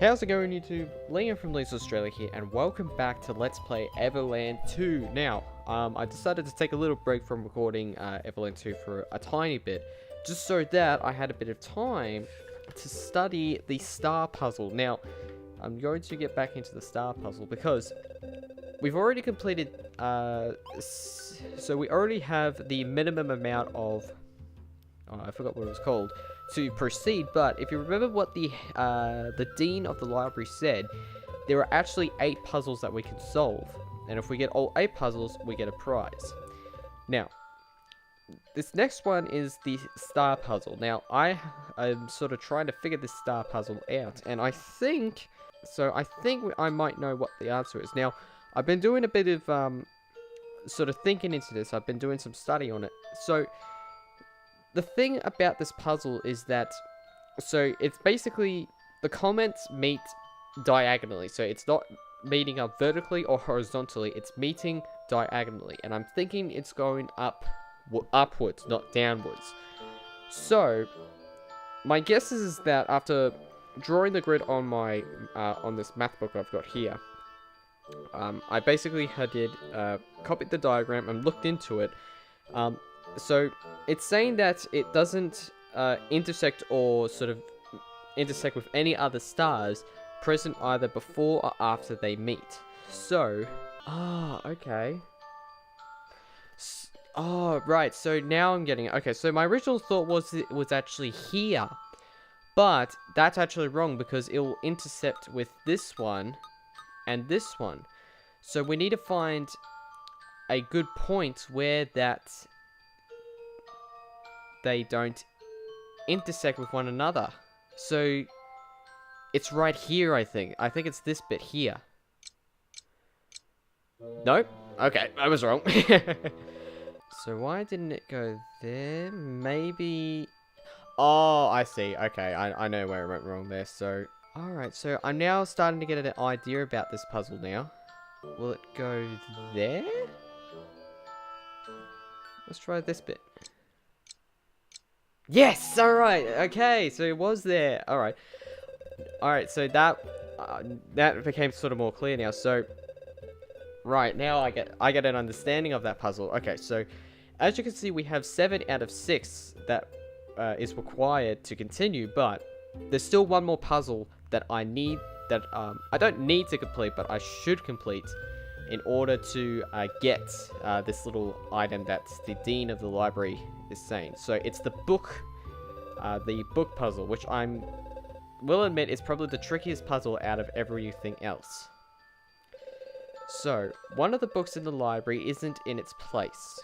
How's it going, YouTube? Liam from Leeds Australia here, and welcome back to Let's Play Evoland 2. Now, I decided to take a little break from recording Evoland 2 for a tiny bit, just so that I had a bit of time to study the star puzzle. Now, I'm going to get back into the star puzzle because we've already completed, so we already have the minimum amount of, I forgot what it was called, to proceed. But if you remember what the dean of the library said, there are actually 8 puzzles that we can solve, and if we get all 8 puzzles, we get a prize. Now, this next one is the star puzzle. Now, I am sort of trying to figure this star puzzle out, and I think I might know what the answer is. Now, I've been doing a bit of sort of thinking into this. I've been doing some study on it. So the thing about this puzzle is that, so it's basically, the comments meet diagonally. So it's not meeting up vertically or horizontally, it's meeting diagonally. And I'm thinking it's going upwards, not downwards. So, my guess is that after drawing the grid on my, on this math book I've got here, I basically copied the diagram and looked into it. So it's saying that it doesn't intersect or sort of intersect with any other stars present either before or after they meet. So, okay. Right, so now I'm getting it. Okay, so my original thought was it was actually here, but that's actually wrong because it will intercept with this one and this one. So we need to find a good point where they don't intersect with one another. So it's right here, I think. I think it's this bit here. Nope. Okay, I was wrong. So why didn't it go there? Maybe... Oh, I see. Okay, I know where it went wrong there. So, alright, so I'm now starting to get an idea about this puzzle now. Will it go there? Let's try this bit. Yes! Alright, okay, so it was there. Alright. Alright, so that became sort of more clear now. So, right, now I get an understanding of that puzzle. Okay, so, as you can see, we have 7 out of 6 that is required to continue, but there's still one more puzzle that I need, that I don't need to complete, but I should complete in order to get this little item that the dean of the library is saying. So it's the book puzzle, which will admit is probably the trickiest puzzle out of everything else. So, one of the books in the library isn't in its place.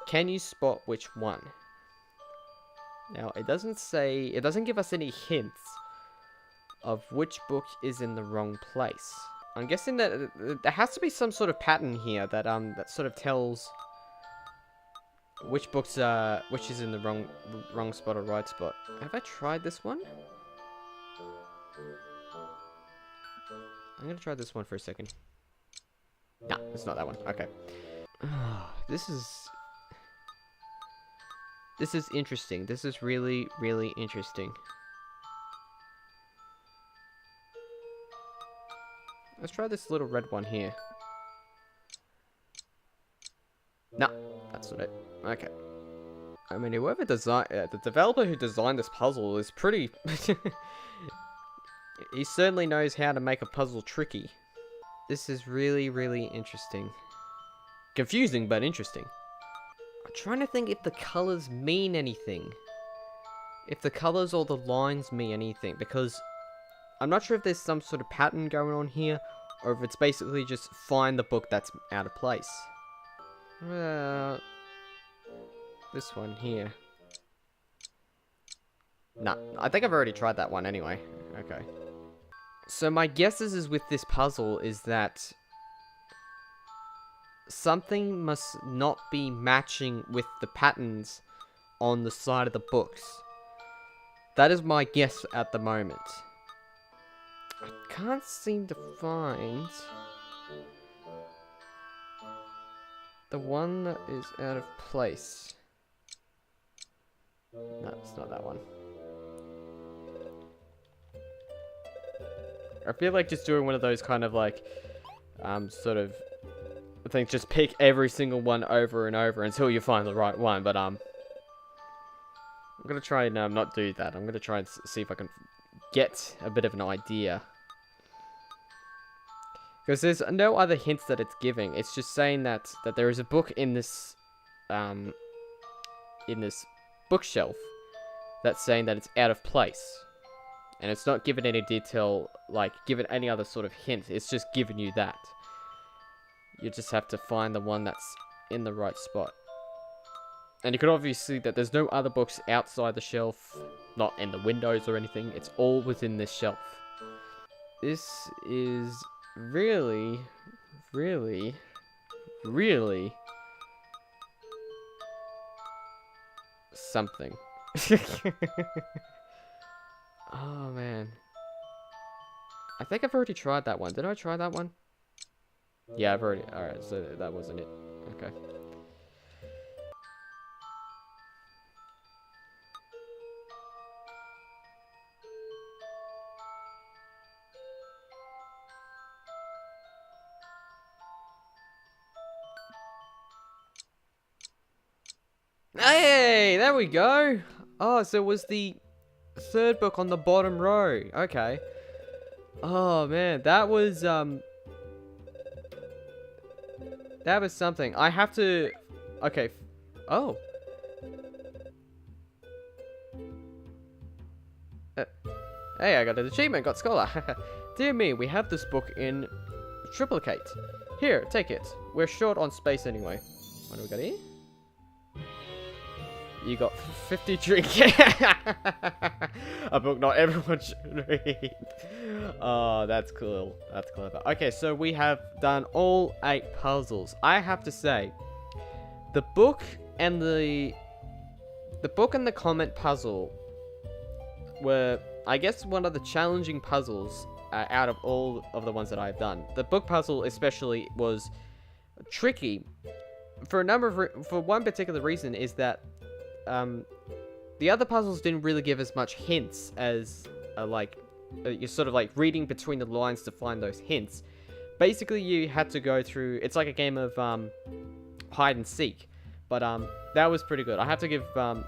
Can you spot which one? Now, it doesn't give us any hints of which book is in the wrong place. I'm guessing that there has to be some sort of pattern here that that sort of tells which books which is in the wrong spot or right spot. Have I tried this one? I'm gonna try this one for a second. No, it's not that one. Okay. This is interesting. This is really, really interesting. Let's try this little red one here. No, that's not it. Okay. I mean, whoever designed... the developer who designed this puzzle is pretty... He certainly knows how to make a puzzle tricky. This is really, really interesting. Confusing, but interesting. I'm trying to think if the colors mean anything. If the colors or the lines mean anything, because I'm not sure if there's some sort of pattern going on here, or if it's basically just find the book that's out of place. This one here. Nah, I think I've already tried that one anyway. Okay. So my guesses is with this puzzle is that something must not be matching with the patterns on the side of the books. That is my guess at the moment. I can't seem to find the one that is out of place. No, it's not that one. I feel like just doing one of those kind of like, sort of things. Just pick every single one over and over until you find the right one. But I'm gonna try and not do that. I'm gonna try and see if I can get a bit of an idea. Because there's no other hints that it's giving. It's just saying that there is a book in this bookshelf that's saying that it's out of place. And it's not given any detail, like given any other sort of hint. It's just giving you that. You just have to find the one that's in the right spot. And you can obviously see that there's no other books outside the shelf, not in the windows or anything. It's all within this shelf. This is really, really, really something. Oh, man. I think I've already tried that one. Did I try that one? Yeah, I've already... Alright, so that wasn't it. Okay. Hey, there we go. Oh, so it was the third book on the bottom row. Okay. Oh man, that was something. I have to. Okay. Oh. Hey, I got an achievement. Got scholar. Dear me, we have this book in triplicate. Here, take it. We're short on space anyway. What do we got here? You got 50 drink. A book not everyone should read. Oh, that's cool. That's clever. Okay, so we have done all 8 puzzles. I have to say, the book and the Comet Puzzle were, I guess, one of the challenging puzzles out of all of the ones that I've done. The book puzzle especially was tricky for a number of for one particular reason is that the other puzzles didn't really give as much hints as, you're sort of like reading between the lines to find those hints. Basically, you had to go through, it's like a game of, hide and seek. But, that was pretty good. I have to give,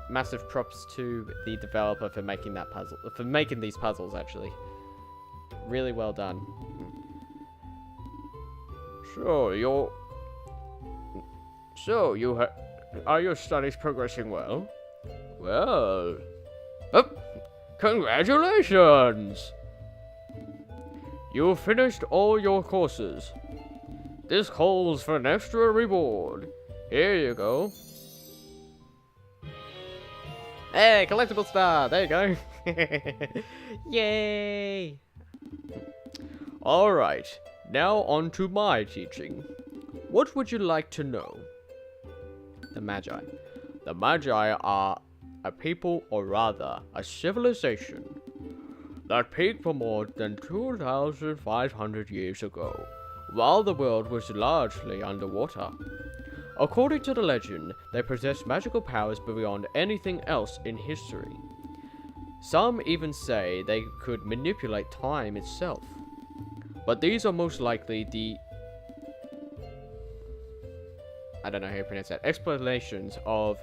massive props to the developer for making that puzzle, for making these puzzles, actually. Really well done. Are your studies progressing well? Well... Oh, congratulations! You've finished all your courses. This calls for an extra reward. Here you go. Hey, collectible star! There you go. Yay! Alright, now on to my teaching. What would you like to know? The Magi. The Magi are a people, or rather, a civilization, that peaked for more than 2,500 years ago, while the world was largely underwater. According to the legend, they possessed magical powers beyond anything else in history. Some even say they could manipulate time itself. But these are most likely the... I don't know how you pronounce that. Explanations of...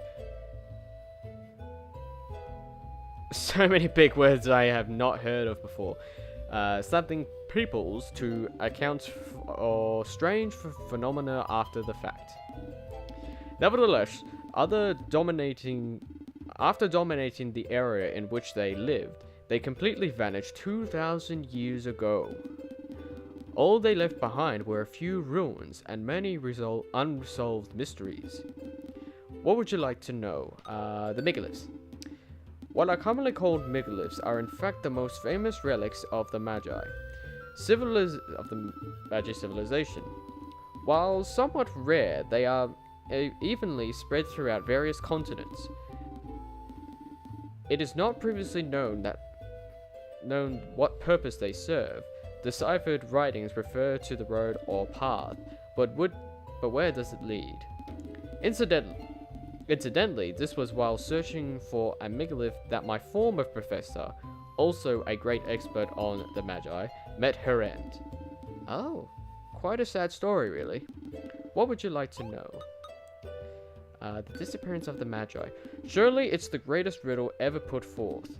so many big words I have not heard of before. Something peoples to account for strange phenomena after the fact. Nevertheless, after dominating the area in which they lived, they completely vanished 2,000 years ago. All they left behind were a few ruins and many unsolved mysteries. What would you like to know? The megaliths. What are commonly called megaliths are in fact the most famous relics of the Magi civilization. While somewhat rare, they are evenly spread throughout various continents. It is not previously known what purpose they serve. Deciphered writings refer to the road or path, but where does it lead? Incidentally, this was while searching for a megalith that my former professor, also a great expert on the Magi, met her end. Oh, quite a sad story, really. What would you like to know? The disappearance of the Magi. Surely it's the greatest riddle ever put forth.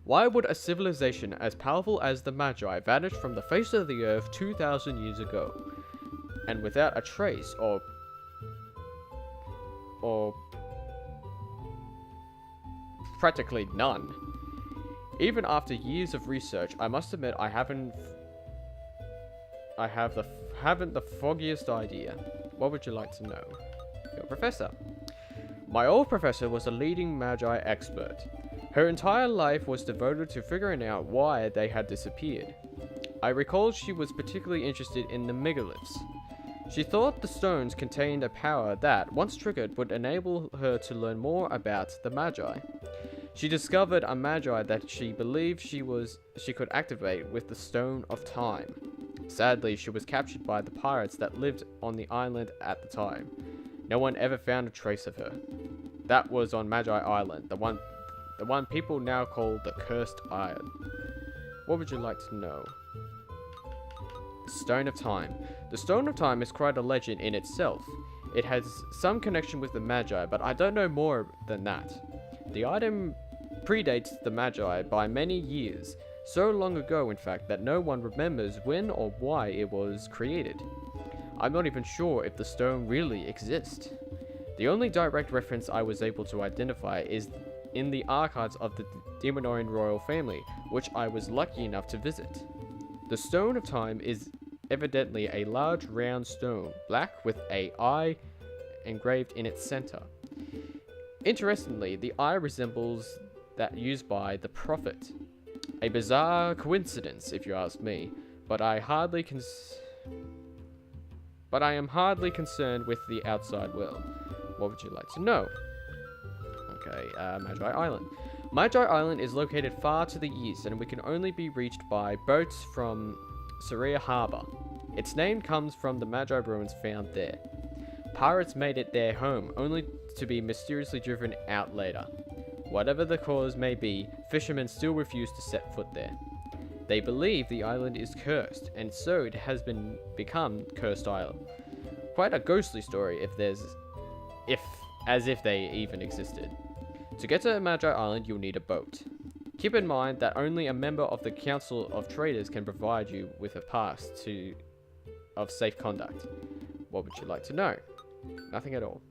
Why would a civilization as powerful as the Magi vanish from the face of the earth 2,000 years ago, and without a trace or practically none? Even after years of research, I must admit I haven't the foggiest idea. What would you like to know? Your professor. My old professor was a leading Magi expert. Her entire life was devoted to figuring out why they had disappeared. I recall she was particularly interested in the megaliths. She thought the stones contained a power that, once triggered, would enable her to learn more about the Magi. She discovered a Magi that she believed she could activate with the Stone of Time. Sadly, she was captured by the pirates that lived on the island at the time. No one ever found a trace of her. That was on Magi Island, the one people now call the Cursed Isle. What would you like to know? Stone of Time. The Stone of Time is quite a legend in itself. It has some connection with the Magi, but I don't know more than that. The item predates the Magi by many years, so long ago in fact that no one remembers when or why it was created. I'm not even sure if the stone really exists. The only direct reference I was able to identify is in the archives of the Demonorian royal family, which I was lucky enough to visit. The Stone of Time is evidently a large round stone, black with an eye engraved in its center. Interestingly, the eye resembles that used by the Prophet. A bizarre coincidence, if you ask me, but I am hardly concerned with the outside world. What would you like to know? Okay, Magi Island. Magi Island is located far to the east, and we can only be reached by boats from Saria Harbor. Its name comes from the Magi ruins found there. Pirates made it their home, only to be mysteriously driven out later. Whatever the cause may be, fishermen still refuse to set foot there. They believe the island is cursed, and so it has become Cursed Isle. Quite a ghostly story as if they even existed. To get to Magi Island, you'll need a boat. Keep in mind that only a member of the Council of Traders can provide you with a pass of safe conduct. What would you like to know? Nothing at all.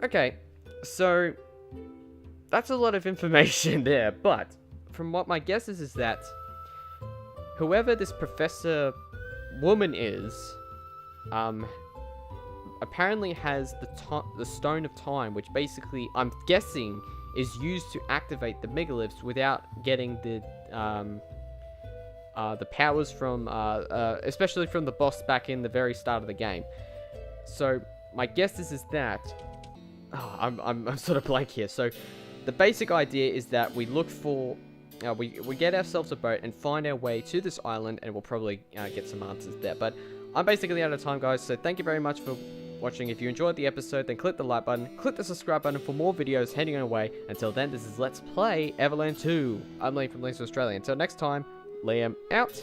Okay, so that's a lot of information there, but from what my guess is that whoever this professor woman is, apparently has the Stone of Time, which basically, I'm guessing, is used to activate the megaliths without getting the powers from, especially from the boss back in the very start of the game. So my guess is that, I'm sort of blank here. So the basic idea is that we look for, we get ourselves a boat and find our way to this island, and we'll probably get some answers there. But I'm basically out of time, guys, so thank you very much for watching. If you enjoyed the episode, then click the like button, click the subscribe button for more videos heading our way. Until then, this is Let's Play Evoland 2. I'm Liam from Links Australia. Until next time, Liam out.